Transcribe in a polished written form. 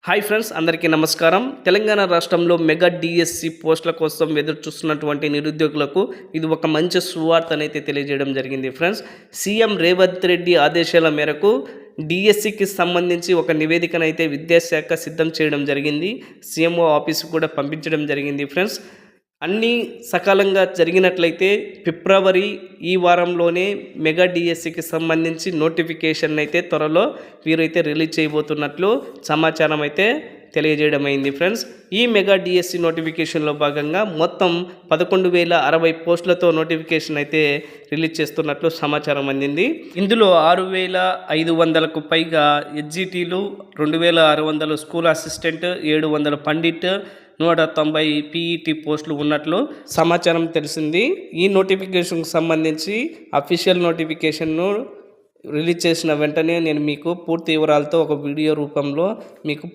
Hi friends, అందరికీ నమస్కారం. తెలంగాణ రాష్ట్రంలో మెగా డిఎస్సి పోస్టుల కోసం ఎదురు చూస్తున్నటువంటి నిరుద్యోగులకు ఇది ఒక మంచి సువార్తనైతే తెలియజేయడం జరిగింది. ఫ్రెండ్స్, సీఎం రేవంత్ రెడ్డి ఆదేశాల మేరకు డిఎస్సికి సంబంధించి ఒక నివేదికనైతే విద్యాశాఖ సిద్ధం చేయడం జరిగింది. సీఎంఓ ఆఫీస్కి కూడా పంపించడం జరిగింది. ఫ్రెండ్స్, అన్నీ సకాలంగా జరిగినట్లయితే ఫిబ్రవరి ఈ వారంలోనే మెగా డిఎస్సికి సంబంధించి నోటిఫికేషన్ అయితే త్వరలో వీరైతే రిలీజ్ చేయబోతున్నట్లు సమాచారం అయితే తెలియజేయడం అయింది. ఫ్రెండ్స్, ఈ మెగా డిఎస్సి నోటిఫికేషన్లో భాగంగా మొత్తం 11,060 పోస్టులతో నోటిఫికేషన్ అయితే రిలీజ్ చేస్తున్నట్లు సమాచారం అందింది. ఇందులో 6,500కు పైగా హెచ్జిటీలు, 2,600 స్కూల్ అసిస్టెంట్, 700 పండిట్, 190 పీఈటీ పోస్టులు ఉన్నట్లు సమాచారం తెలిసింది. ఈ నోటిఫికేషన్కు సంబంధించి అఫీషియల్ నోటిఫికేషన్ను రిలీజ్ చేసిన వెంటనే నేను మీకు పూర్తి వివరాలతో ఒక వీడియో రూపంలో మీకు